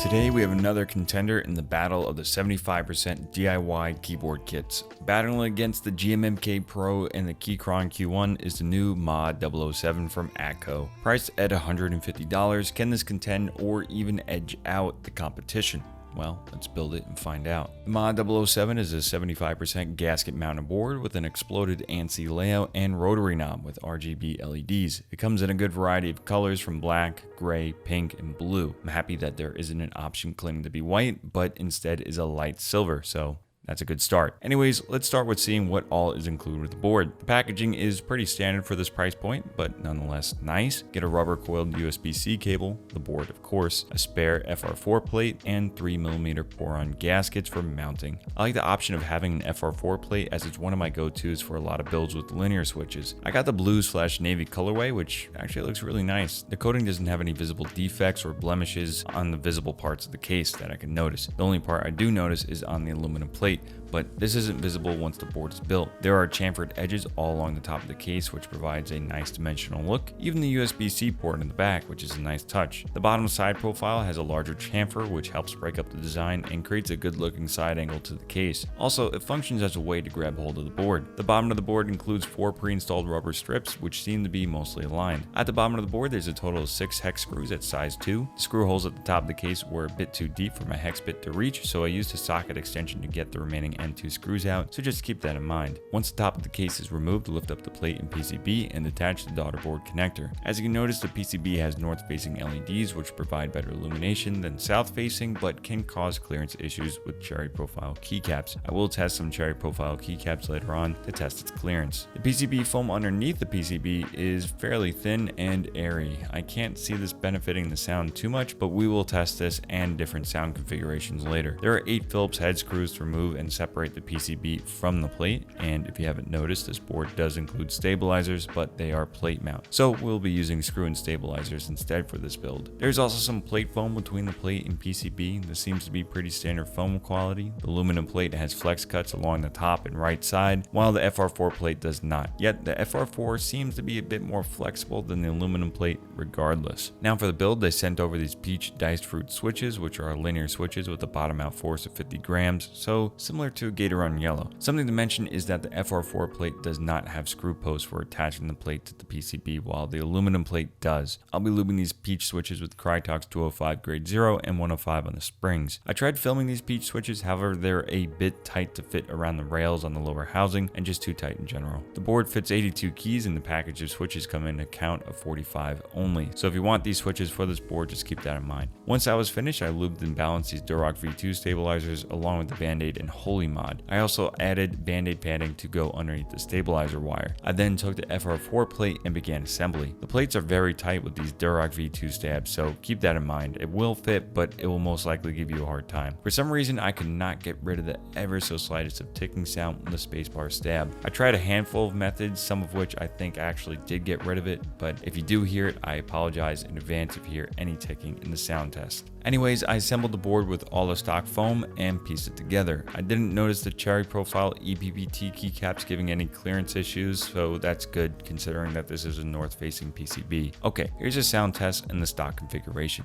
Today we have another contender in the battle of the 75% DIY keyboard kits. Battling against the GMMK Pro and the Keychron Q1 is the new MOD007 from Akko. Priced at $150, can this contend or even edge out the competition? Well, let's build it and find out. The MOD007 is a 75% gasket mounted board with an exploded ANSI layout and rotary knob with RGB LEDs. It comes in a good variety of colors from black, gray, pink, and blue. I'm happy that there isn't an option claiming to be white, but instead is a light silver, so that's a good start. Anyways, let's start with seeing what all is included with the board. The packaging is pretty standard for this price point, but nonetheless nice. Get a rubber coiled USB-C cable, the board of course, a spare FR4 plate, and 3mm pour-on gaskets for mounting. I like the option of having an FR4 plate as it's one of my go-tos for a lot of builds with linear switches. I got the blue/navy colorway, which actually looks really nice. The coating doesn't have any visible defects or blemishes on the visible parts of the case that I can notice. The only part I do notice is on the aluminum plate, but this isn't visible once the board is built. There are chamfered edges all along the top of the case, which provides a nice dimensional look. Even the USB-C port in the back, which is a nice touch. The bottom side profile has a larger chamfer, which helps break up the design and creates a good looking side angle to the case. Also, it functions as a way to grab hold of the board. The bottom of the board includes 4 pre-installed rubber strips, which seem to be mostly aligned. At the bottom of the board, there's a total of 6 hex screws at size 2. The screw holes at the top of the case were a bit too deep for my hex bit to reach, so I used a socket extension to get the remaining end 2 screws out, so just keep that in mind. Once the top of the case is removed, lift up the plate and PCB and attach the daughter board connector. As you can notice, the PCB has north-facing LEDs, which provide better illumination than south-facing, but can cause clearance issues with cherry profile keycaps. I will test some cherry profile keycaps later on to test its clearance. The PCB foam underneath the PCB is fairly thin and airy. I can't see this benefiting the sound too much, but we will test this and different sound configurations later. There are 8 Phillips head screws to remove and separate the PCB from the plate, and if you haven't noticed, this board does include stabilizers, but they are plate mount, so we'll be using screw-in stabilizers instead for this build. There's also some plate foam between the plate and PCB. This seems to be pretty standard foam quality. The aluminum plate has flex cuts along the top and right side, while the FR4 plate does not. Yet the FR4 seems to be a bit more flexible than the aluminum plate regardless. Now for the build, they sent over these peach diced fruit switches, which are linear switches with a bottom out force of 50 grams, so similar to a Gatorun Yellow. Something to mention is that the FR4 plate does not have screw posts for attaching the plate to the PCB, while the aluminum plate does. I'll be lubing these peach switches with Krytox 205 grade 0 and 105 on the springs. I tried filming these peach switches, however they're a bit tight to fit around the rails on the lower housing and just too tight in general. The board fits 82 keys and the package of switches come in a count of 45 only, so if you want these switches for this board, just keep that in mind. Once I was finished, I lubed and balanced these Durock V2 stabilizers along with the Band-Aid and Holy Mod. I also added Band-Aid padding to go underneath the stabilizer wire. I then took the FR4 plate and began assembly. The plates are very tight with these Durock V2 stabs, so keep that in mind. It will fit, but it will most likely give you a hard time. For some reason, I could not get rid of the ever so slightest of ticking sound with the spacebar stab. I tried a handful of methods, some of which I think actually did get rid of it, but if you do hear it, I apologize in advance if you hear any ticking in the sound test. Anyways, I assembled the board with all the stock foam and pieced it together. I didn't notice the cherry profile EPPT keycaps giving any clearance issues, so that's good considering that this is a north-facing PCB. Okay, here's a sound test and the stock configuration.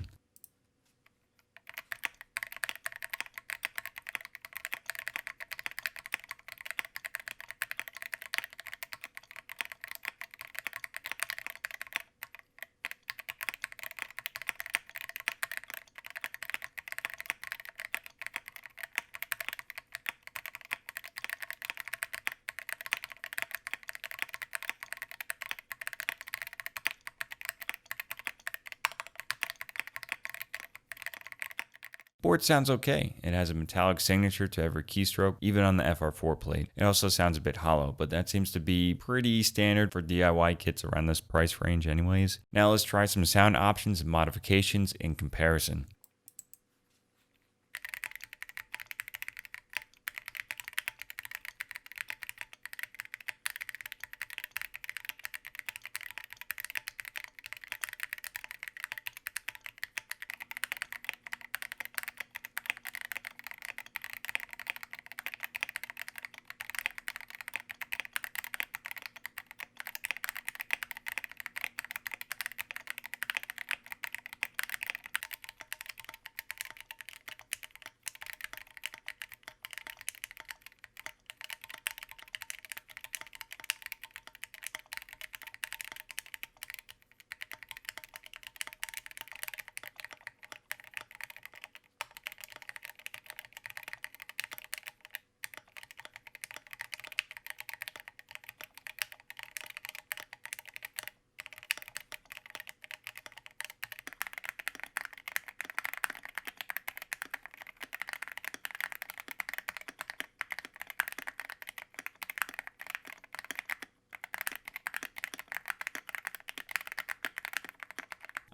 Board sounds okay. It has a metallic signature to every keystroke, even on the FR4 plate. It also sounds a bit hollow, but that seems to be pretty standard for DIY kits around this price range anyways. Now let's try some sound options and modifications in comparison.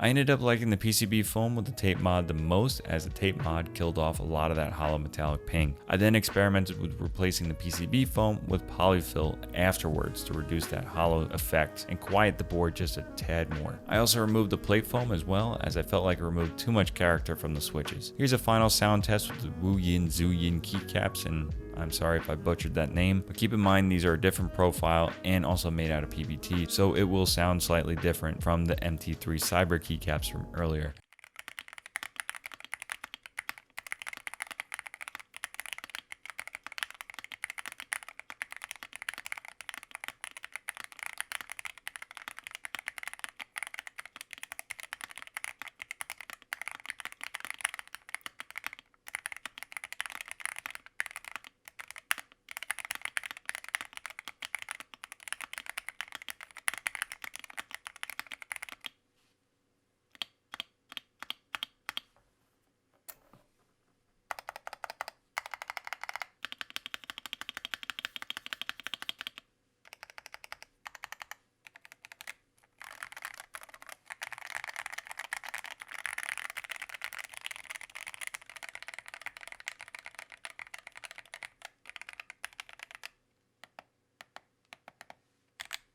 I ended up liking the PCB foam with the tape mod the most, as the tape mod killed off a lot of that hollow metallic ping. I then experimented with replacing the PCB foam with Poly-fil afterwards to reduce that hollow effect and quiet the board just a tad more. I also removed the plate foam as well, as I felt like it removed too much character from the switches. Here's a final sound test with the Wu Yin Zhu Yin keycaps, and I'm sorry if I butchered that name, but keep in mind these are a different profile and also made out of PBT, so it will sound slightly different from the MT3 Cyber keycaps from earlier.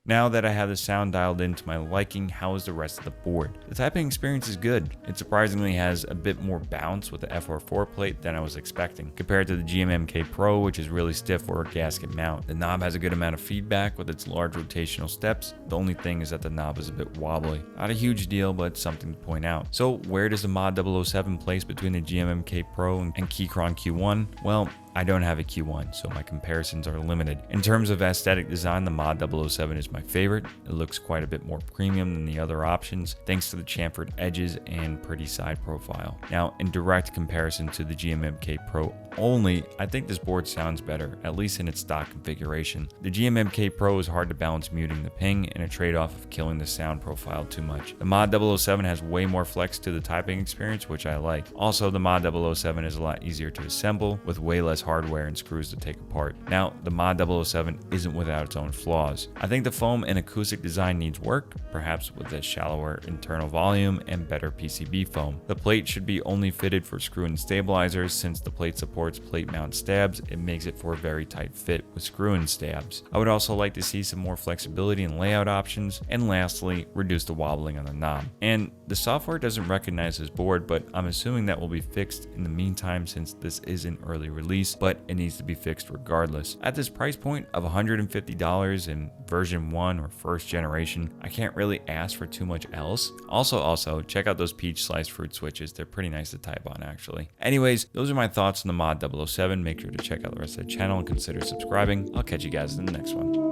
Now that I have the sound dialed in to my liking, how is the rest of the board? The typing experience is good. It surprisingly has a bit more bounce with the FR4 plate than I was expecting, compared to the GMMK Pro, which is really stiff for a gasket mount. The knob has a good amount of feedback with its large rotational steps. The only thing is that the knob is a bit wobbly. Not a huge deal, but something to point out. So where does the MOD007 place between the GMMK Pro and Keychron Q1? Well, I don't have a Q1, so my comparisons are limited. In terms of aesthetic design, the MOD007 is my favorite. It looks quite a bit more premium than the other options, thanks to the chamfered edges and pretty side profile. Now, in direct comparison to the GMMK Pro only, I think this board sounds better, at least in its stock configuration. The GMMK Pro is hard to balance muting the ping and a trade-off of killing the sound profile too much. The MOD007 has way more flex to the typing experience, which I like. Also, the MOD007 is a lot easier to assemble, with way less hardware and screws to take apart. Now, the MOD007 isn't without its own flaws. I think the foam and acoustic design needs work, perhaps with a shallower internal volume and better PCB foam. The plate should be only fitted for screw-in stabilizers. Since the plate supports plate mount stabs, it makes it for a very tight fit with screw-in stabs. I would also like to see some more flexibility in layout options, and lastly, reduce the wobbling on the knob. And the software doesn't recognize this board, but I'm assuming that will be fixed in the meantime, since this is an early release, but it needs to be fixed regardless. At this price point of $150 in version 1 or first generation, I can't really ask for too much else. Also, check out those peach sliced fruit switches. They're pretty nice to type on, actually. Anyways, those are my thoughts on the MOD007. Make sure to check out the rest of the channel and consider subscribing. I'll catch you guys in the next one.